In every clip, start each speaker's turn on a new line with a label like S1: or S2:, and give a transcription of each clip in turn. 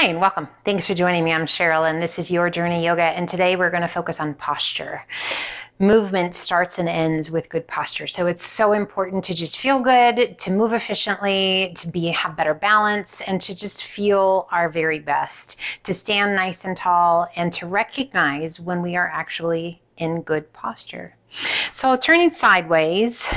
S1: Hi and welcome. Thanks for joining me. I'm Cheryl and this is Your Journey Yoga, and today we're going to focus on posture. Movement starts and ends with good posture. So it's so important to just feel good, to move efficiently, to have better balance, and to just feel our very best, to stand nice and tall, and to recognize when we are actually in good posture. So turning sideways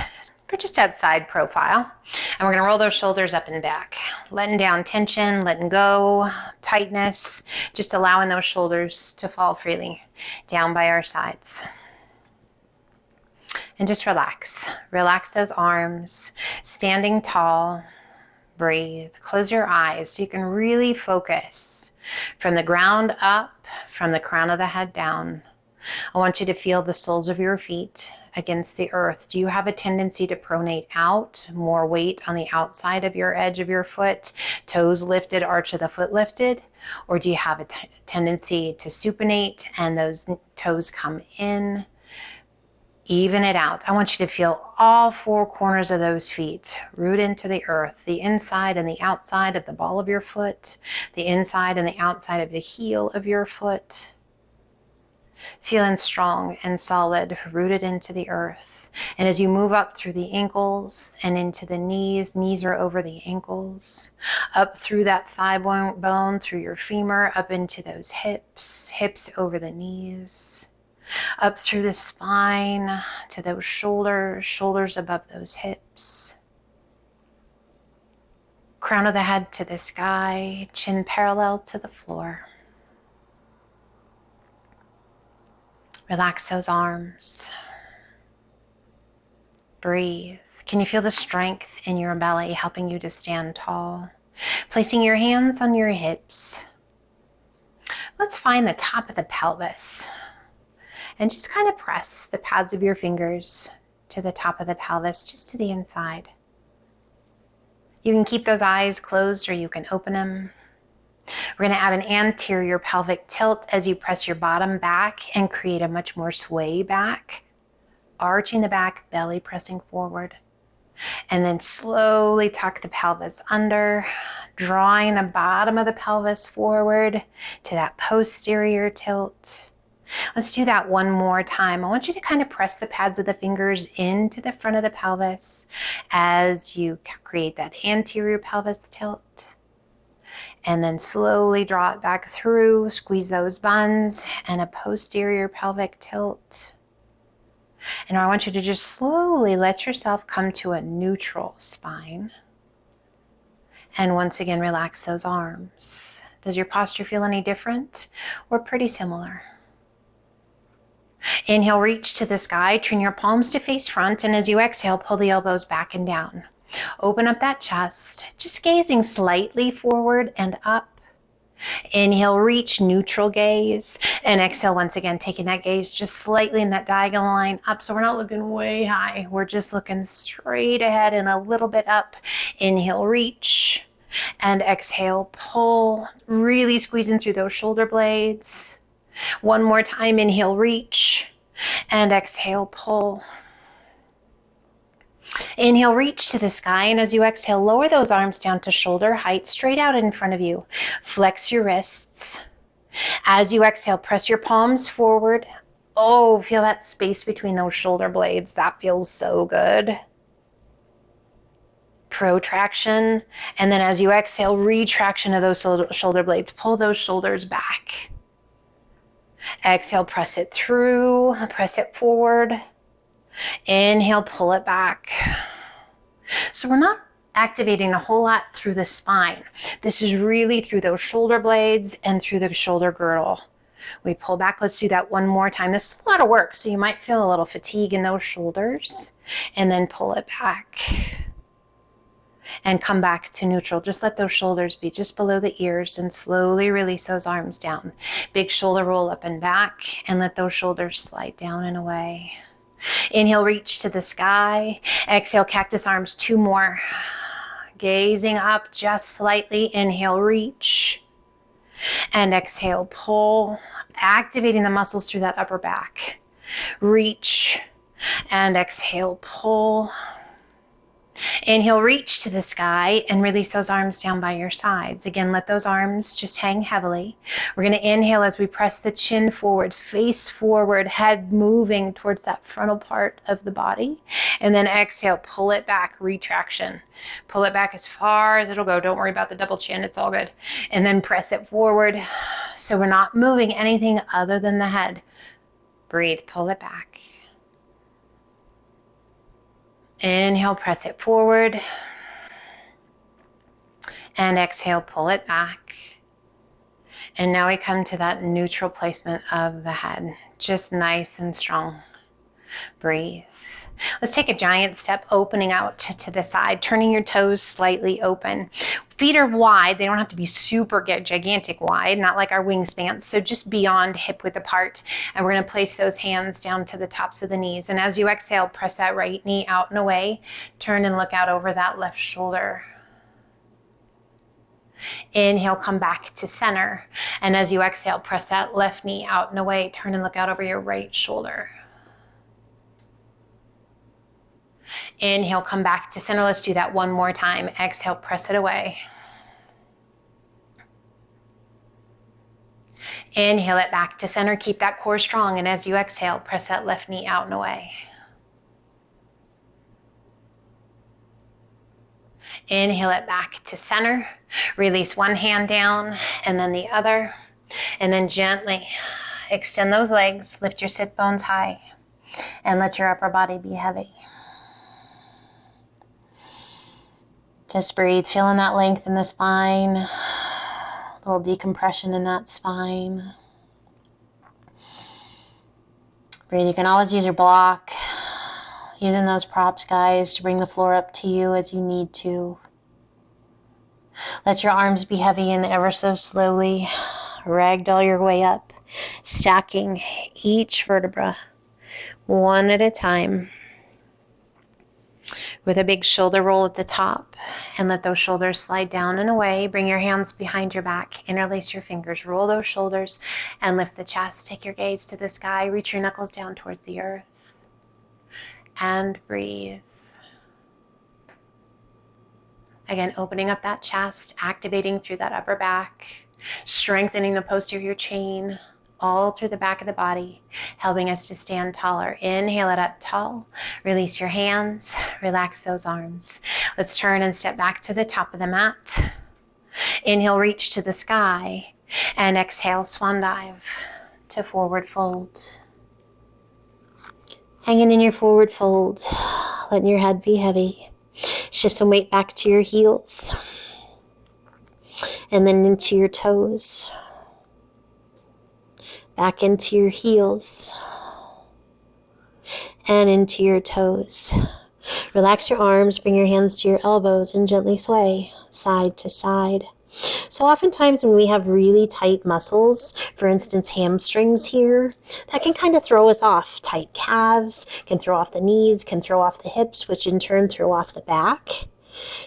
S1: for just that side profile, and we're going to roll those shoulders up and back, letting down tension, letting go, tightness, just allowing those shoulders to fall freely down by our sides. And just relax. Relax those arms, standing tall, breathe, close your eyes so you can really focus from the ground up, from the crown of the head down. I want you to feel the soles of your feet against the earth. Do you have a tendency to pronate out, more weight on the outside of your edge of your foot, toes lifted, arch of the foot lifted? Or do you have a tendency to supinate and those toes come in? Even it out. I want you to feel all four corners of those feet root into the earth, the inside and the outside of the ball of your foot, the inside and the outside of the heel of your foot. Feeling strong and solid, rooted into the earth. And as you move up through the ankles and into the knees, knees are over the ankles, up through that thigh bone, through your femur, up into those hips, hips over the knees, up through the spine to those shoulders, shoulders above those hips. Crown of the head to the sky, chin parallel to the floor. Relax those arms. Breathe. Can you feel the strength in your belly helping you to stand tall? Placing your hands on your hips. Let's find the top of the pelvis and just kind of press the pads of your fingers to the top of the pelvis, just to the inside. You can keep those eyes closed or you can open them. We're going to add an anterior pelvic tilt as you press your bottom back and create a much more sway back, arching the back, belly pressing forward. And then slowly tuck the pelvis under, drawing the bottom of the pelvis forward to that posterior tilt. Let's do that one more time. I want you to kind of press the pads of the fingers into the front of the pelvis as you create that anterior pelvis tilt. And then slowly draw it back through, squeeze those buns, and a posterior pelvic tilt. And I want you to just slowly let yourself come to a neutral spine. And once again, relax those arms. Does your posture feel any different or pretty similar? Inhale, reach to the sky, turn your palms to face front, and as you exhale, pull the elbows back and down. Open up that chest, just gazing slightly forward and up. Inhale, reach, neutral gaze, and exhale once again, taking that gaze just slightly in that diagonal line up. So we're not looking way high, we're just looking straight ahead and a little bit up. Inhale, reach, and exhale, pull, really squeezing through those shoulder blades. One more time, inhale, reach, and exhale, pull. Inhale, reach to the sky, and as you exhale, lower those arms down to shoulder height, straight out in front of you. Flex your wrists. As you exhale, press your palms forward. Oh, feel that space between those shoulder blades. That feels so good. Protraction, and then as you exhale, retraction of those shoulder blades. Pull those shoulders back. Exhale, press it through, press it forward. Inhale, pull it back. So we're not activating a whole lot through the spine. This is really through those shoulder blades and through the shoulder girdle. We pull back. Let's do that one more time. This is a lot of work, so you might feel a little fatigue in those shoulders. And then pull it back. And come back to neutral. Just let those shoulders be just below the ears and slowly release those arms down. Big shoulder roll up and back, and let those shoulders slide down and away. Inhale, reach to the sky. Exhale, cactus arms, two more. Gazing up just slightly. Inhale, reach. And exhale, pull. Activating the muscles through that upper back. Reach. And exhale, pull. Inhale, reach to the sky and release those arms down by your sides. Again, let those arms just hang heavily. We're going to inhale as we press the chin forward, face forward, head moving towards that frontal part of the body. And then exhale, pull it back, retraction. Pull it back as far as it'll go. Don't worry about the double chin, it's all good. And then press it forward so we're not moving anything other than the head. Breathe, pull it back. Inhale, press it forward. And exhale, pull it back. And now we come to that neutral placement of the head. Just nice and strong. Breathe. Let's take a giant step, opening out to the side, turning your toes slightly open. Feet are wide. They don't have to be super gigantic wide, not like our wingspans, so just beyond hip width apart. And we're going to place those hands down to the tops of the knees. And as you exhale, press that right knee out and away. Turn and look out over that left shoulder. Inhale, come back to center. And as you exhale, press that left knee out and away. Turn and look out over your right shoulder. Inhale, come back to center. Let's do that one more time. Exhale, press it away. Inhale it back to center. Keep that core strong. And as you exhale, press that left knee out and away. Inhale it back to center. Release one hand down and then the other. And then gently extend those legs. Lift your sit bones high. And let your upper body be heavy. Just breathe, feeling that length in the spine, a little decompression in that spine. Breathe, you can always use your block, using those props, guys, to bring the floor up to you as you need to. Let your arms be heavy and ever so slowly ragdoll your way up, stacking each vertebra one at a time. With a big shoulder roll at the top, and let those shoulders slide down and away. Bring your hands behind your back, interlace your fingers, roll those shoulders, and lift the chest. Take your gaze to the sky, reach your knuckles down towards the earth, and breathe. Again, opening up that chest, activating through that upper back, strengthening the posterior chain, all through the back of the body, helping us to stand taller. Inhale it up tall. Release your hands. Relax those arms. Let's turn and step back to the top of the mat. Inhale, reach to the sky. And exhale, swan dive to forward fold. Hanging in your forward fold, letting your head be heavy. Shift some weight back to your heels. And then into your toes. Back into your heels and into your toes. Relax your arms, bring your hands to your elbows and gently sway side to side. So oftentimes when we have really tight muscles, for instance hamstrings here, that can kind of throw us off. Tight calves can throw off the knees, can throw off the hips, which in turn throw off the back.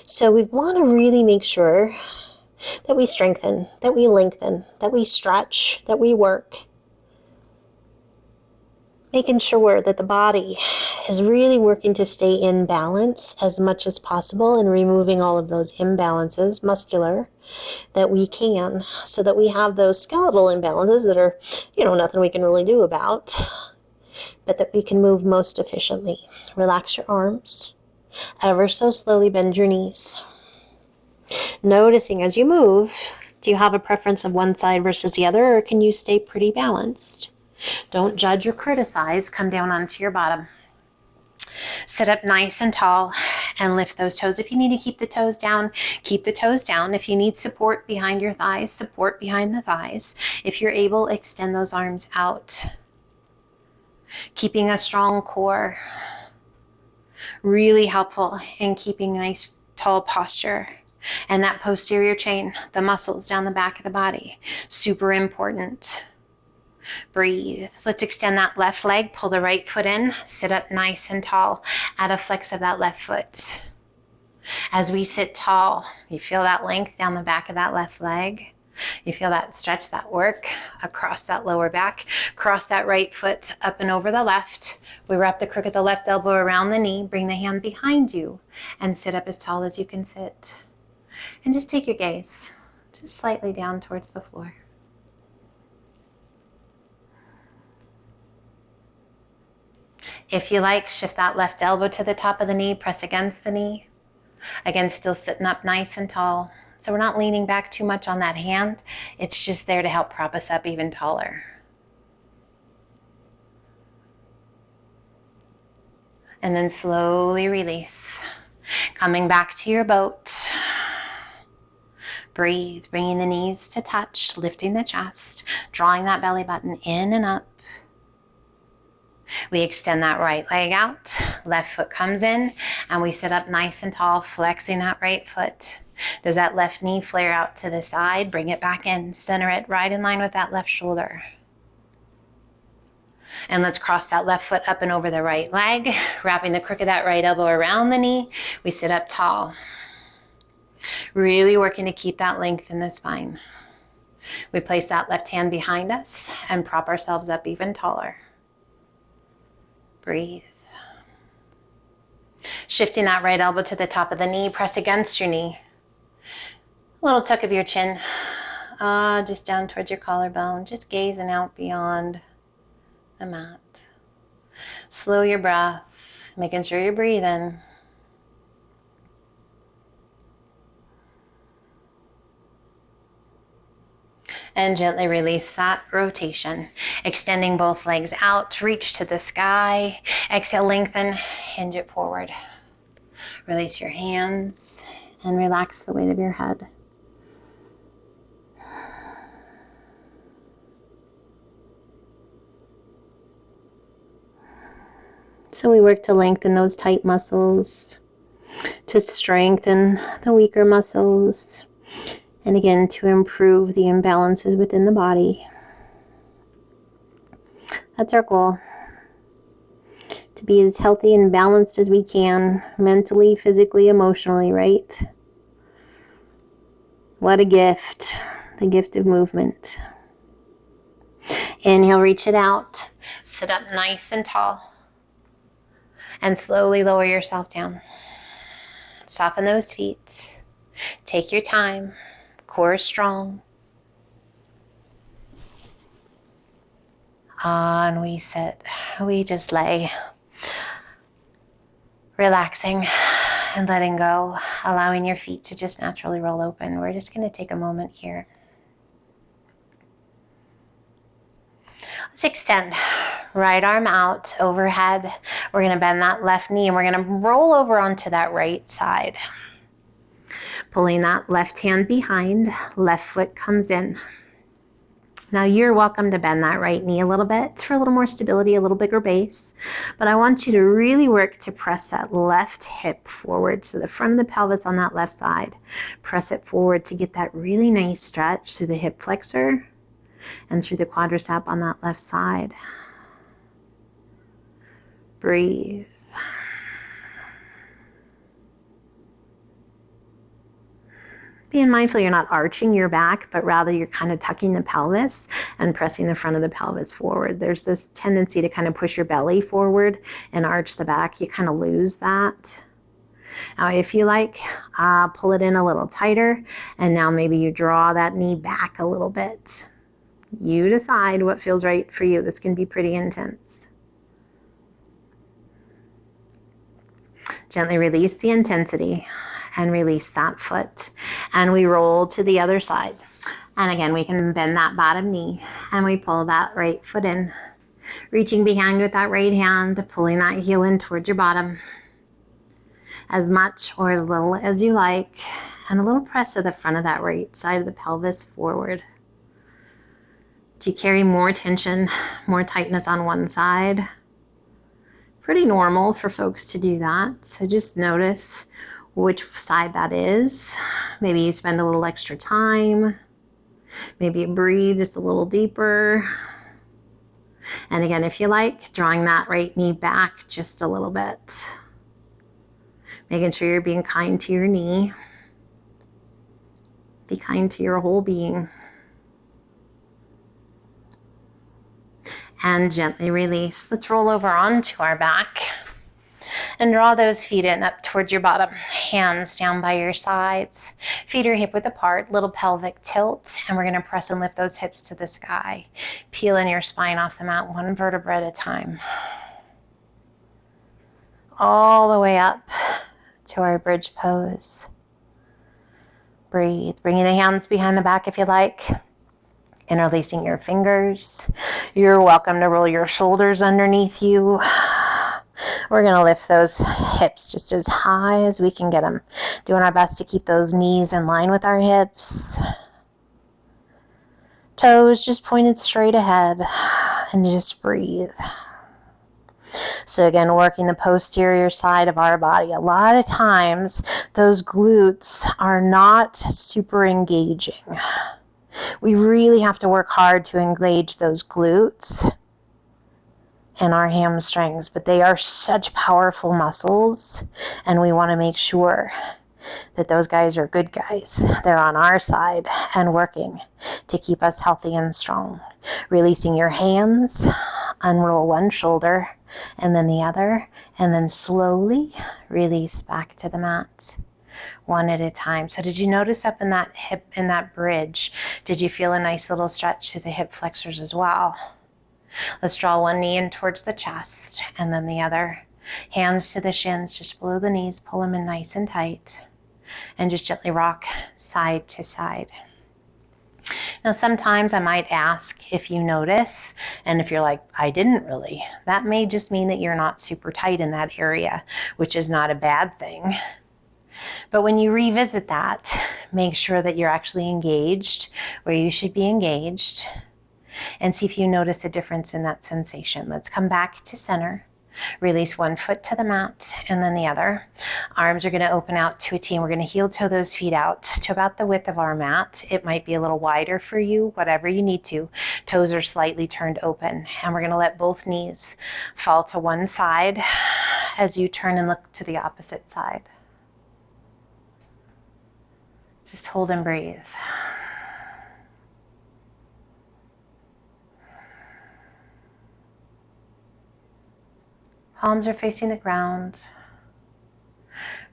S1: So we want to really make sure that we strengthen, that we lengthen, that we stretch, that we work. Making sure that the body is really working to stay in balance as much as possible and removing all of those imbalances, muscular, that we can, so that we have those skeletal imbalances that are, nothing we can really do about, but that we can move most efficiently. Relax your arms. Ever so slowly bend your knees. Noticing as you move, do you have a preference of one side versus the other, or can you stay pretty balanced? Don't judge or criticize. Come down onto your bottom. Sit up nice and tall and lift those toes. If you need to keep the toes down, keep the toes down. If you need support behind your thighs, support behind the thighs. If you're able, extend those arms out. Keeping a strong core. Really helpful in keeping nice tall posture. And that posterior chain, the muscles down the back of the body, super important. Breathe. Let's extend that left leg, pull the right foot in, sit up nice and tall, add a flex of that left foot. As we sit tall, you feel that length down the back of that left leg. You feel that stretch, that work across that lower back. Cross that right foot up and over the left. We wrap the crook of the left elbow around the knee. Bring the hand behind you and sit up as tall as you can sit. And just take your gaze just slightly down towards the floor. If you like, shift that left elbow to the top of the knee, press against the knee. Again, still sitting up nice and tall. So we're not leaning back too much on that hand. It's just there to help prop us up even taller. And then slowly release. Coming back to your boat. Breathe, bringing the knees to touch, lifting the chest, drawing that belly button in and up. We extend that right leg out, left foot comes in, and we sit up nice and tall, flexing that right foot. Does that left knee flare out to the side? Bring it back in, center it right in line with that left shoulder. And let's cross that left foot up and over the right leg, wrapping the crook of that right elbow around the knee. We sit up tall, really working to keep that length in the spine. We place that left hand behind us and prop ourselves up even taller. Breathe. Shifting that right elbow to the top of the knee, press against your knee. A little tuck of your chin, just down towards your collarbone, just gazing out beyond the mat. Slow your breath, making sure you're breathing. And gently release that rotation. Extending both legs out, reach to the sky. Exhale, lengthen, hinge it forward. Release your hands and relax the weight of your head. So we work to lengthen those tight muscles, to strengthen the weaker muscles, and again, to improve the imbalances within the body. That's our goal. To be as healthy and balanced as we can, mentally, physically, emotionally, right? What a gift. The gift of movement. Inhale, reach it out. Sit up nice and tall. And slowly lower yourself down. Soften those feet. Take your time. Core strong. And we sit. We just lay. Relaxing and letting go. Allowing your feet to just naturally roll open. We're just going to take a moment here. Let's extend. Right arm out overhead. We're going to bend that left knee and we're going to roll over onto that right side. Pulling that left hand behind, left foot comes in. Now you're welcome to bend that right knee a little bit for a little more stability, a little bigger base. But I want you to really work to press that left hip forward. So the front of the pelvis on that left side. Press it forward to get that really nice stretch through the hip flexor and through the quadricep on that left side. Breathe. Being mindful you're not arching your back, but rather you're kind of tucking the pelvis and pressing the front of the pelvis forward. There's this tendency to kind of push your belly forward and arch the back. You kind of lose that. Now, if you like, pull it in a little tighter, and now maybe you draw that knee back a little bit. You decide what feels right for you. This can be pretty intense. Gently release the intensity and release that foot. And we roll to the other side. And again, we can bend that bottom knee and we pull that right foot in. Reaching behind with that right hand, pulling that heel in towards your bottom. As much or as little as you like. And a little press of the front of that right side of the pelvis forward. Do you carry more tension, more tightness on one side? Pretty normal for folks to do that. So just notice which side that is. Maybe you spend a little extra time. Maybe you breathe just a little deeper. And again, if you like, drawing that right knee back just a little bit. Making sure you're being kind to your knee. Be kind to your whole being. and gently release. Let's roll over onto our back and draw those feet in up towards your bottom. Hands down by your sides. Feet are hip width apart, little pelvic tilt, and we're going to press and lift those hips to the sky. Peeling your spine off the mat, one vertebra at a time. All the way up to our bridge pose. Breathe. Bringing the hands behind the back if you like. Interlacing your fingers. You're welcome to roll your shoulders underneath you. We're going to lift those hips just as high as we can get them. Doing our best to keep those knees in line with our hips. Toes just pointed straight ahead. And just breathe. So again, working the posterior side of our body. A lot of times, those glutes are not super engaging. We really have to work hard to engage those glutes and our hamstrings, but they are such powerful muscles, and we want to make sure that those guys are good guys. They're on our side and working to keep us healthy and strong. Releasing your hands, unroll one shoulder and then the other, and then slowly release back to the mat, one at a time. So did you notice up in that hip, in that bridge, did you feel a nice little stretch to the hip flexors as well? Let's draw one knee in towards the chest and then the other. Hands to the shins, just below the knees, pull them in nice and tight, and just gently rock side to side. Now sometimes I might ask if you notice, and if you're like, I didn't really, that may just mean that you're not super tight in that area, which is not a bad thing. But when you revisit that, make sure that you're actually engaged where you should be engaged, and see if you notice a difference in that sensation. Let's come back to center. Release one foot to the mat and then the other. Arms are going to open out to a T, and we're going to heel toe those feet out to about the width of our mat. It might be a little wider for you, whatever you need to. Toes are slightly turned open, and we're going to let both knees fall to one side as you turn and look to the opposite side. Just hold and breathe. Palms are facing the ground.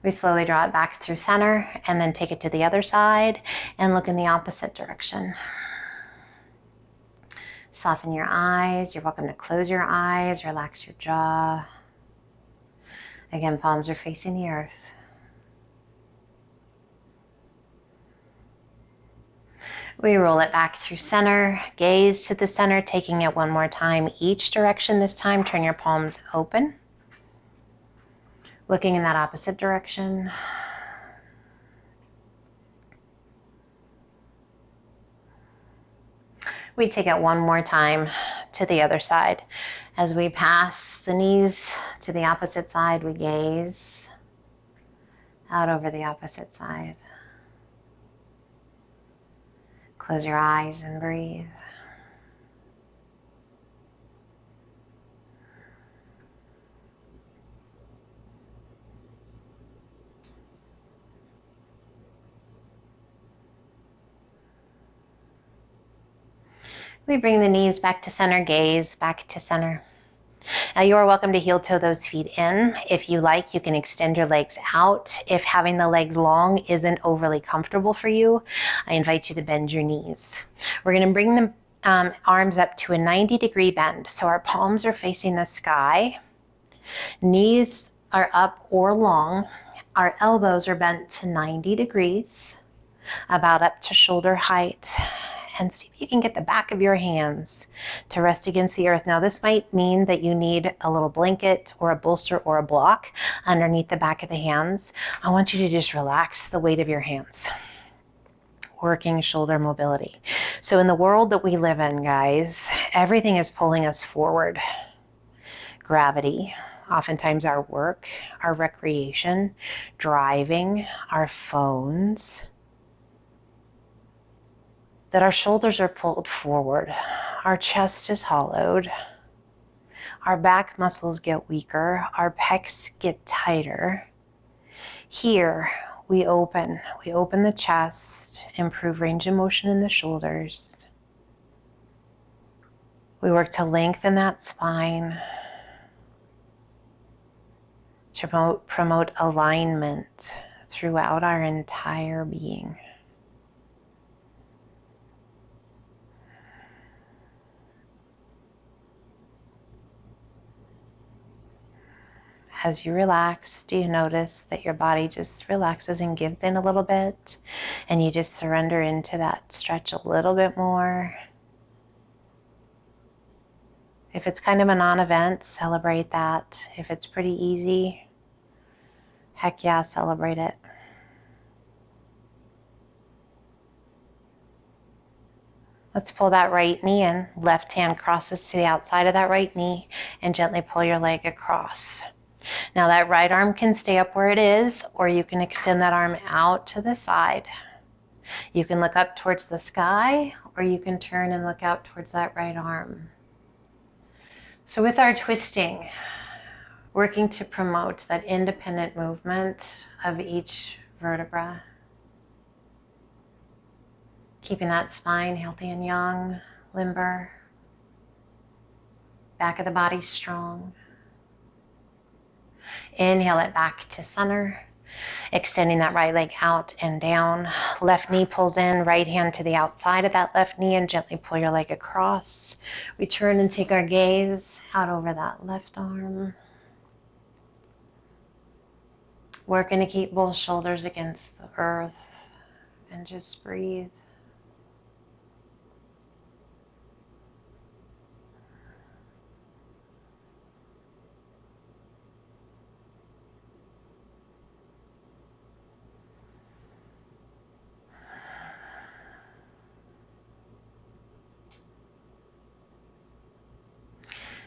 S1: We slowly draw it back through center and then take it to the other side and look in the opposite direction. Soften your eyes. You're welcome to close your eyes, relax your jaw. Again, palms are facing the earth. We roll it back through center, gaze to the center, taking it one more time each direction. This time, turn your palms open. Looking in that opposite direction. We take it one more time to the other side. As we pass the knees to the opposite side, we gaze out over the opposite side. Close your eyes and breathe. We bring the knees back to center, gaze back to center. Now you are welcome to heel toe those feet in. If you like, you can extend your legs out. If having the legs long isn't overly comfortable for you, I invite you to bend your knees. We're going to bring the arms up to a 90-degree bend. So our palms are facing the sky. Knees are up or long. Our elbows are bent to 90 degrees, about up to shoulder height. And see if you can get the back of your hands to rest against the earth. Now this might mean that you need a little blanket or a bolster or a block underneath the back of the hands. I want you to just relax the weight of your hands. Working shoulder mobility. So in the world that we live in, guys, everything is pulling us forward. Gravity, oftentimes our work, our recreation, driving, our phones, that our shoulders are pulled forward, our chest is hollowed, our back muscles get weaker, our pecs get tighter. Here we open the chest, improve range of motion in the shoulders. We work to lengthen that spine, to promote alignment throughout our entire being. As you relax, do you notice that your body just relaxes and gives in a little bit, and you just surrender into that stretch a little bit more? If it's kind of a non-event, celebrate that. If it's pretty easy, heck yeah, celebrate it. Let's pull that right knee in. Left hand crosses to the outside of that right knee and gently pull your leg across. Now that right arm can stay up where it is, or you can extend that arm out to the side. You can look up towards the sky, or you can turn and look out towards that right arm. So with our twisting, working to promote that independent movement of each vertebra, keeping that spine healthy and young, limber, back of the body strong. Inhale it back to center, extending that right leg out and down. Left knee pulls in, right hand to the outside of that left knee and gently pull your leg across. We turn and take our gaze out over that left arm. Working to keep both shoulders against the earth and just breathe.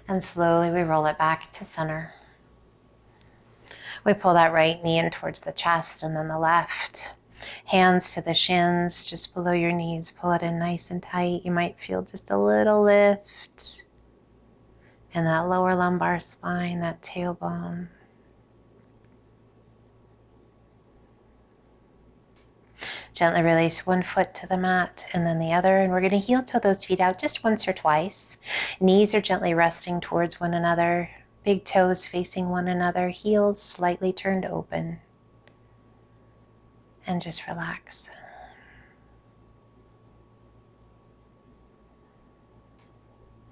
S1: And slowly we roll it back to center. We pull that right knee in towards the chest and then the left. Hands to the shins, just below your knees. Pull it in nice and tight. You might feel just a little lift in that lower lumbar spine, that tailbone. Gently release one foot to the mat and then the other, and we're going to heel toe those feet out just once or twice. Knees are gently resting towards one another, big toes facing one another, heels slightly turned open. And just relax.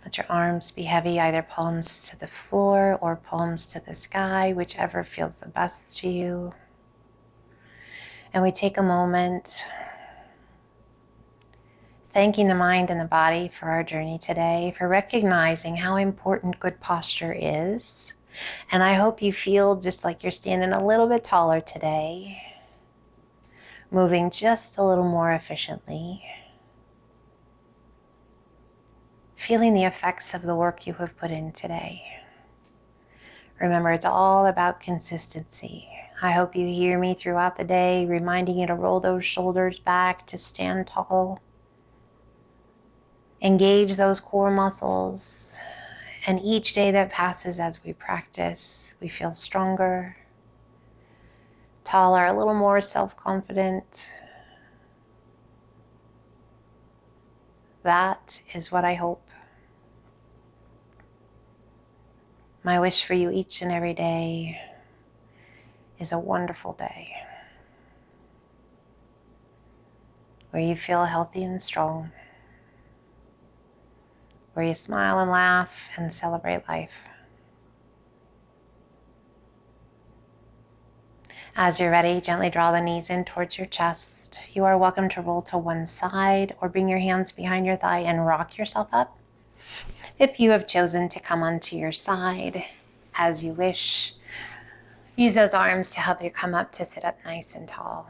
S1: Let your arms be heavy, either palms to the floor or palms to the sky, whichever feels the best to you. And we take a moment thanking the mind and the body for our journey today, for recognizing how important good posture is. And I hope you feel just like you're standing a little bit taller today, moving just a little more efficiently, feeling the effects of the work you have put in today. Remember, it's all about consistency. I hope you hear me throughout the day, reminding you to roll those shoulders back, to stand tall. Engage those core muscles. And each day that passes as we practice, we feel stronger, taller, a little more self-confident. That is what I hope. My wish for you each and every day is a wonderful day where you feel healthy and strong, where you smile and laugh and celebrate life. As you're ready, gently draw the knees in towards your chest. You are welcome to roll to one side or bring your hands behind your thigh and rock yourself up. If you have chosen to come onto your side, as you wish, use those arms to help you come up to sit up nice and tall.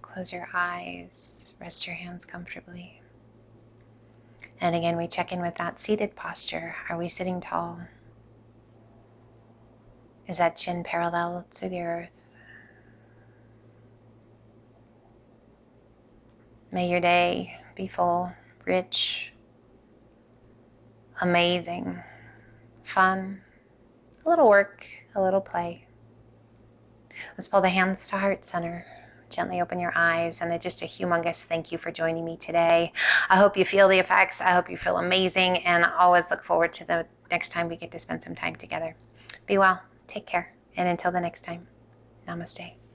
S1: Close your eyes, rest your hands comfortably. And again, we check in with that seated posture. Are we sitting tall? Is that chin parallel to the earth? May your day be full, rich, amazing, fun, a little work, a little play. Let's pull the hands to heart center. gently open your eyes, and just a humongous thank you for joining me today. I hope you feel the effects. I hope you feel amazing, and I always look forward to the next time we get to spend some time together. Be well, take care, and until the next time, namaste.